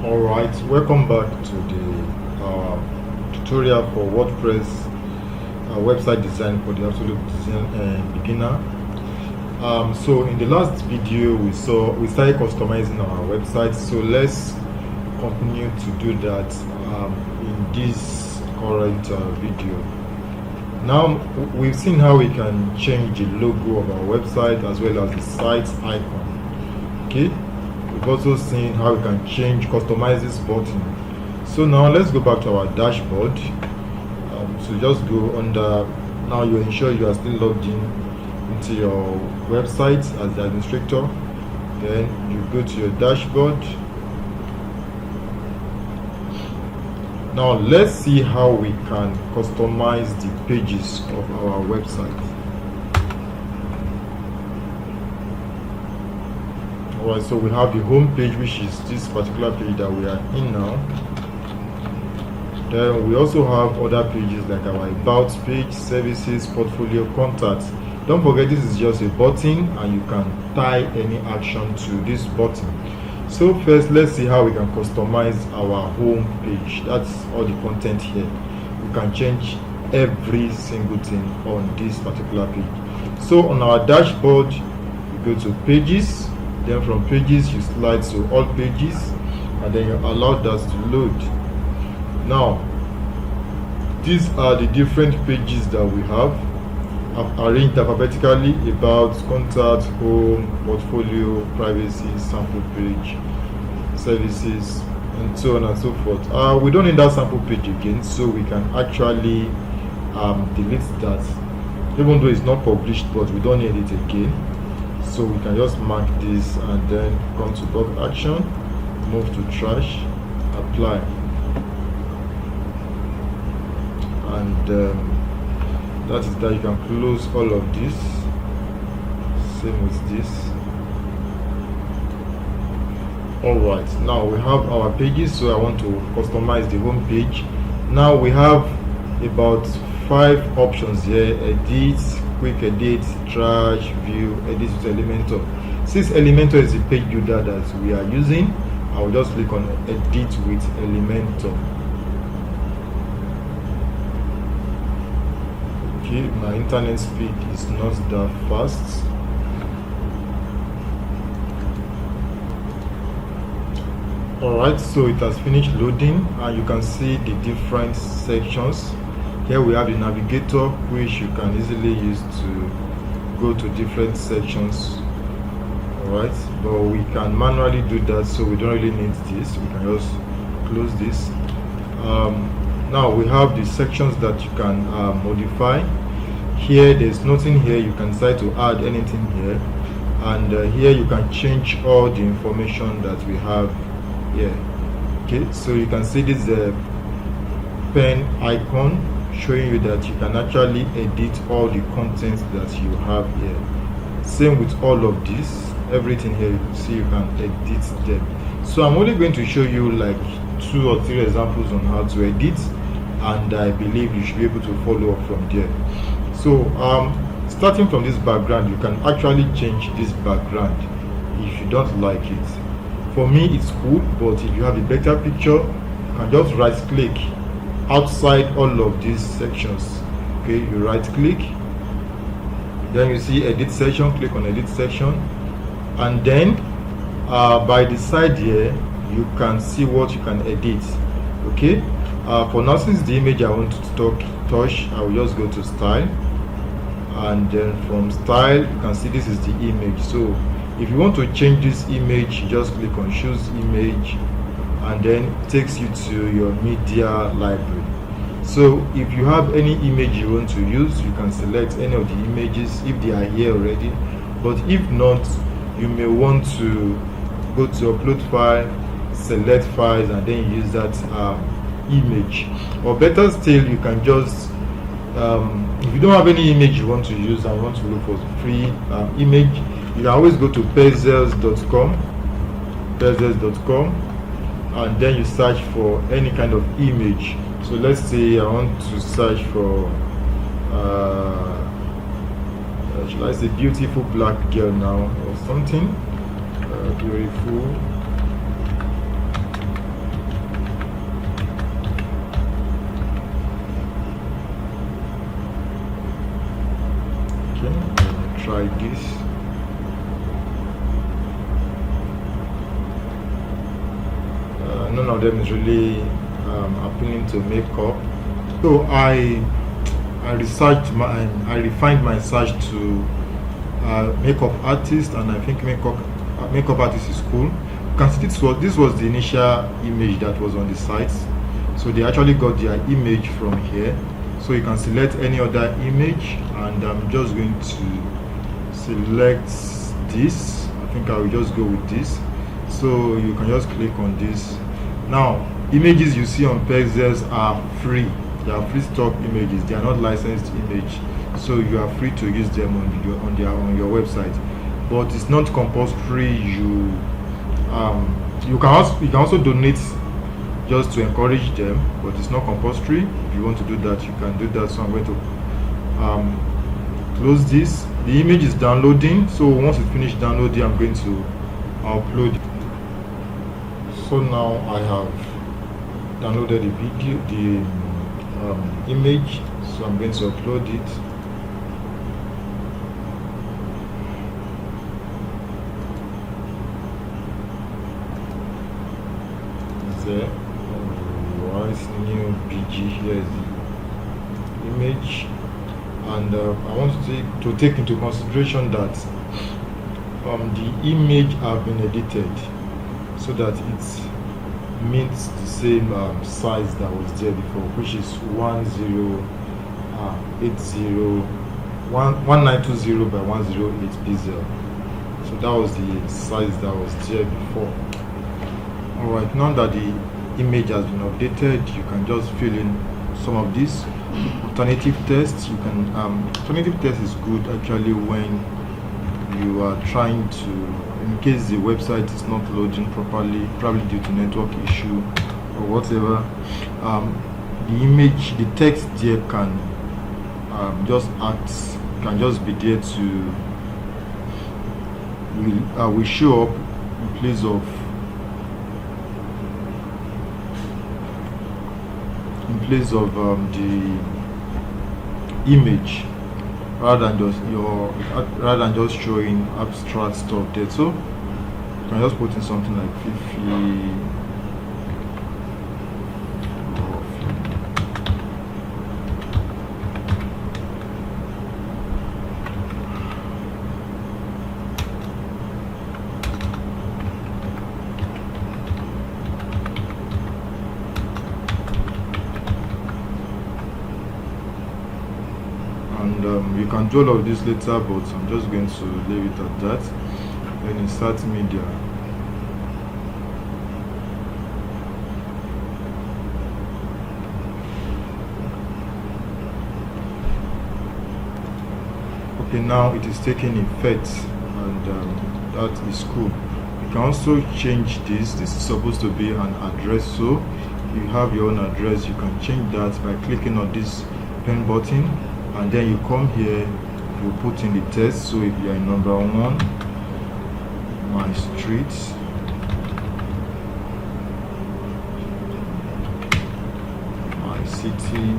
Alright, welcome back to the tutorial for WordPress website design for the absolute beginner. So in the last video we started customizing our website, so let's continue to do that in this current video. Now we've seen how we can change the logo of our website as well as the site icon. Okay, we've also seen how we can customize this button. So now let's go back to our dashboard. So just go under, now you ensure you are still logged into your website as the administrator. Then you go to your dashboard. Now let's see how we can customize the pages of our website. Alright, so we have the home page, which is this particular page that we are in now. Then we also have other pages like our about page, services, portfolio, contacts. Don't forget, this is just a button and you can tie any action to this button. So first, let's see how we can customize our home page. That's all the content here. We can change every single thing on this particular page. So on our dashboard, you go to pages. Then from pages you slide to all pages, and then you allow that to load. Now these are the different pages that we have. I've arranged alphabetically: about, contact, home, portfolio, privacy, sample page, services, and so on and so forth. We don't need that sample page again, so we can actually delete that, even though it's not published, but we don't need it again. So we can just mark this and then come to bulk action, move to trash, apply, and that is that. You can close all of this. Same with this. Alright, now we have our pages, so I want to customize the home page. Now we have about 5 options here: edit, quick edit, trash, view, edit with Elementor. Since Elementor is the page builder that we are using, I will just click on edit with Elementor. Okay, my internet speed is not that fast. Alright, so it has finished loading and you can see the different sections. Here we have the navigator, which you can easily use to go to different sections. Alright, but we can manually do that, so we don't really need this. We can just close this. Now we have the sections that you can modify. Here there's nothing here. You can decide to add anything here, and here you can change all the information that we have here. Okay, so you can see this pen icon showing you that you can actually edit all the contents that you have here. Same with all of this, everything here, you can see you can edit them. So I'm only going to show you like 2 or 3 examples on how to edit, and I believe you should be able to follow up from there. So starting from this background, you can actually change this background if you don't like it. For me it's cool, but if you have a better picture, you can just right click outside all of these sections. Okay, you right click, then you see edit section, click on edit section, and then by the side here you can see what you can edit. Okay, for now, since the image I want to touch, I will just go to style, and then from style you can see this is the image. So if you want to change this image, you just click on choose image, and then it takes you to your media library. So if you have any image you want to use, you can select any of the images if they are here already, but if not, you may want to go to upload file, select files, and then use that image. Or better still, you can just if you don't have any image you want to use and want to look for free image, you can always go to pexels.com, and then you search for any kind of image. So let's say I want to search for should I say beautiful black girl now or something. Beautiful none of them is really appealing to makeup. So I refined my search to makeup artist, and I think makeup artist is cool. You can see this was the initial image that was on the site. So they actually got their image from here. So you can select any other image, and I'm just going to select this. I think I will just go with this. So you can just click on this. Now, images you see on Pexels are free. They are free stock images. They are not licensed image. So you are free to use them on your website. But it's not compulsory. You can also donate just to encourage them, but it's not compulsory. If you want to do that, you can do that. So I'm going to close this. The image is downloading, so once it's finished downloading, I'm going to upload it. So now I have downloaded the image, so I'm going to upload it. There. New BG. Here is the image, and I want to take into consideration that the image have been edited so that it meets the same size that was there before, which is 1920 by 108 pixel. So that was the size that was there before. Alright, now that the image has been updated, you can just fill in some of this alternative tests. You can alternative test is good actually when you are trying to, in case the website is not loading properly, probably due to network issue or whatever. The image, the text there can just be there to will show up in place of the image, rather than just showing abstract stuff there. So you can just put in something like Fifi. And you can do all of this later, but I'm just going to leave it at that. Then insert media. Okay, now it is taking effect, and that is cool. You can also change this. This is supposed to be an address, so you have your own address. You can change that by clicking on this pen button, and then you come here, you put in the text. So if you are in number 1, my street, my city,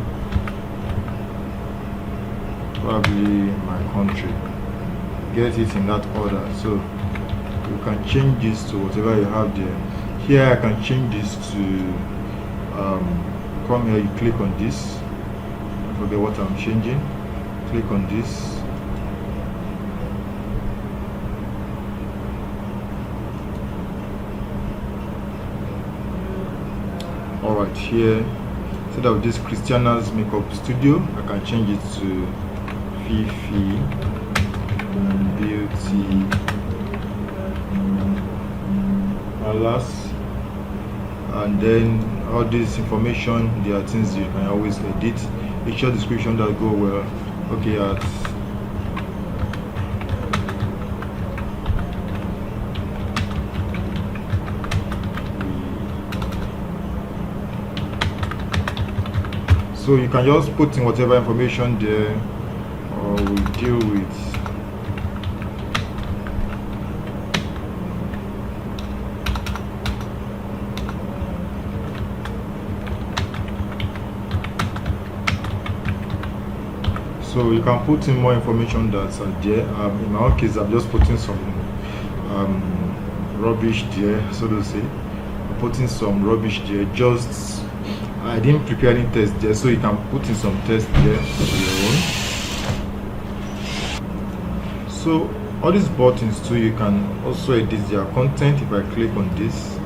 probably my country, get it in that order. So you can change this to whatever you have there. Here I can change this to come here, you click on this, forget what I'm changing, click on this, alright. Here, instead of this Christiana's makeup studio, I can change it to Fifi Beauty Palace, and then all this information, there are things you can always edit. A short description that go well. Okay, so you can just put in whatever information there, or we deal with. So you can put in more information that's there. In my own case, I'm just putting some rubbish there, so to say. putting some rubbish there. Just I didn't prepare any text there, so you can put in some text there of your own. So all these buttons too, you can also edit their content. If I click on this,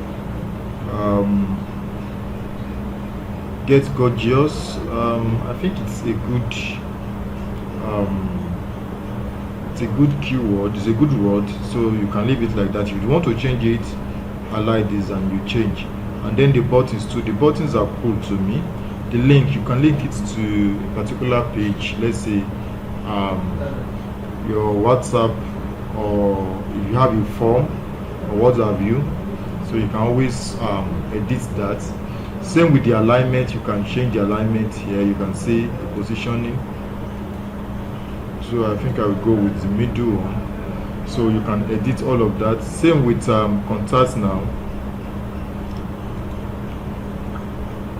get gorgeous, I think it's a good keyword, it's a good word, so you can leave it like that. If you want to change it, I like this and you change. And then the buttons too, the buttons are cool to me. The link, you can link it to a particular page, let's say your WhatsApp, or if you have a form or what have you, so you can always edit that. Same with the alignment, you can change the alignment here. You can see the positioning, so I think I will go with the middle one, so you can edit all of that. Same with contact now.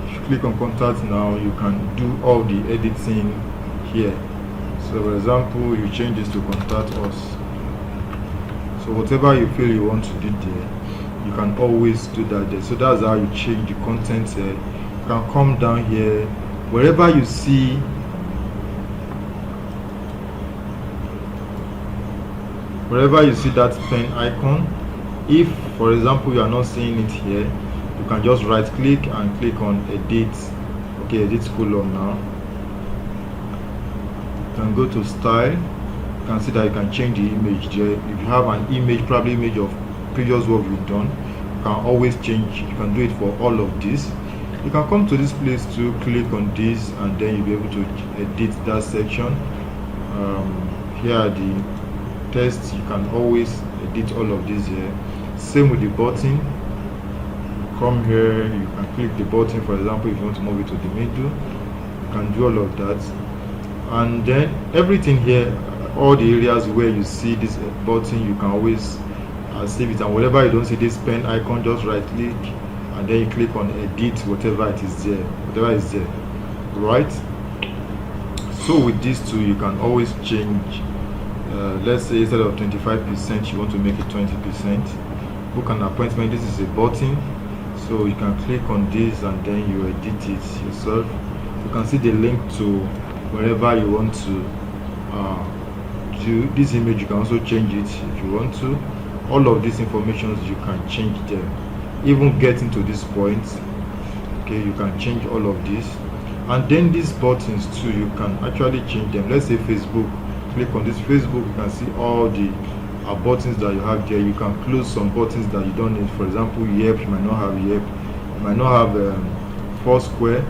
If you click on contact now, you can do all the editing here. So for example, you change this to contact us, so whatever you feel you want to do there, you can always do that there. So that's how you change the content here. You can come down here, wherever you see that pen icon. If for example you are not seeing it here, you can just right click and click on edit. Okay, edit column now. You can go to style. You can see that you can change the image there. If you have an image, probably image of previous work you've done, you can always change. You can do it for all of this. You can come to this place to click on this, and then you'll be able to edit that section. Here are the text. You can always edit all of this here. Same with the button. Come here, you can click the button. For example, if you want to move it to the middle, you can do all of that. And then everything here, all the areas where you see this button, you can always save it. And whenever you don't see this pen icon, just right click and then you click on edit whatever it is there, whatever is there, right? So with these two, you can always change. Let's say instead of 25%, you want to make it 20%. Book an appointment. This is a button, so you can click on this and then you edit it yourself. You can see the link to wherever you want to do this image. You can also change it if you want to. All of these informations you can change them. Even getting to this point, okay, you can change all of this. And then these buttons too, you can actually change them. Let's say Facebook, click on this Facebook, you can see all the buttons that you have there. You can close some buttons that you don't need. For example, Yep, you might not have Yep, you might not have Foursquare.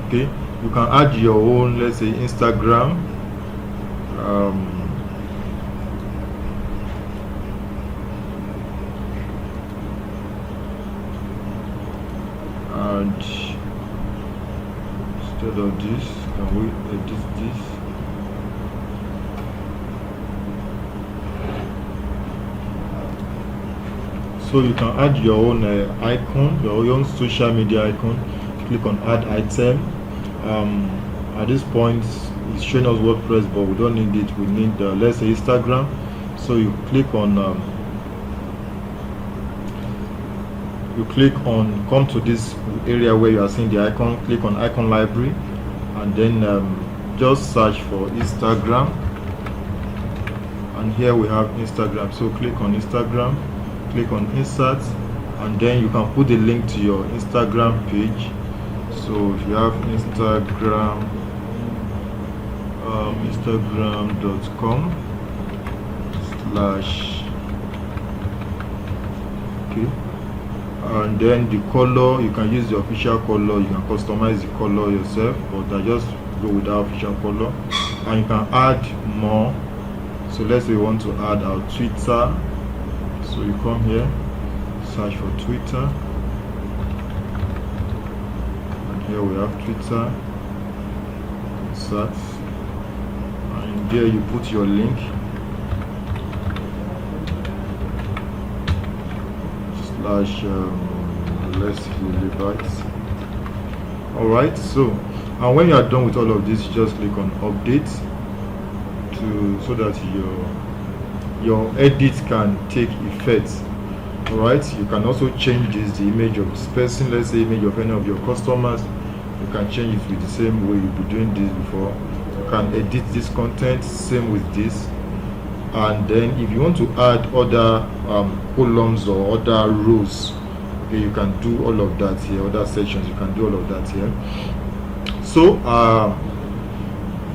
Okay, you can add your own, let's say Instagram. And instead of this, can we edit this? So you can add your own icon, your own social media icon. Click on add item. At this point, it's showing us WordPress, but we don't need it. We need let's say Instagram. So you click on come to this area where you are seeing the icon. Click on icon library, and then just search for Instagram. And here we have Instagram. So click on Instagram, click on insert, and then you can put the link to your Instagram page. So if you have Instagram, instagram.com/ okay, and then the color, you can use the official color. You can customize the color yourself, but I just go with the official color. And you can add more. So let's say we want to add our Twitter. So you come here, search for Twitter, and here we have Twitter. Search, and there you put your link. Slash let's leave it. Alright, so and when you are done with all of this, you just click on update so that your edit can take effect. All right, you can also change the image of this person, let's say image of any of your customers. You can change it with the same way you've been doing this before. You can edit this content, same with this. And then if you want to add other columns or other rows, okay, you can do all of that here. Other sections, you can do all of that here. So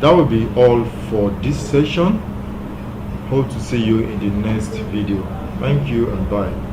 that will be all for this session. Hope to see you in the next video. Thank you and bye.